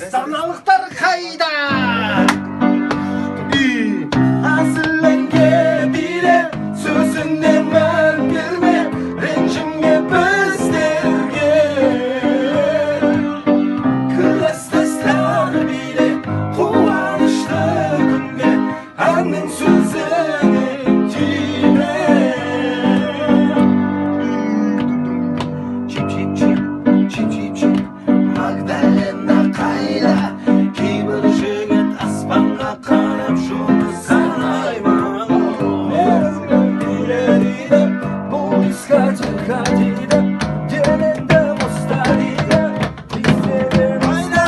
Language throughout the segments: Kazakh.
Астаналықтар қайда? Асылыңге биле, сөзіне мән берме, ренжіңе біздерге. Кластастар биле, қуанышты күнге, әннің сөзіне тиме. Чип-чип-чип, Магдалена қайда? Кейбір жігіт аспанға қарап жұлдыз санаймын. Бұл дискотека дейді, денеңді мұста дейді, біздерін ұстайды.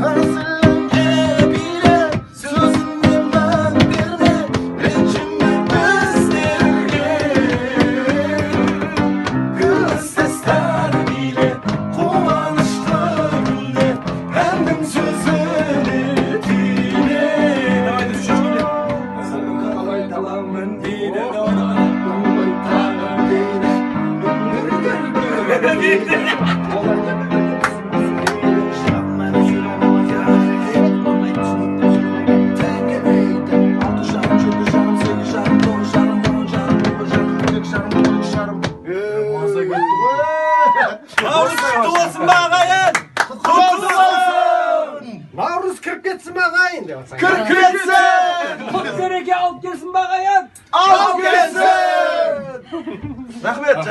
Асылыңге биле, сөзіне мән берме, ренжіңе біздерге. Кластастар биле, қуанышты күнде, әннің сөзіне тиме. Қалай таламын дейді, қалай тағым дейді, Наурыз кіріп кетсін бе ағайын деп жатсаң. кіріп кетсін! Құт сереке алып келсін бе ағайын? Алып келсін! Рахмет, Ой,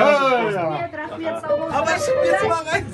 Рахмет, сау болыңыздар. Абай шығып кетсін ағайын.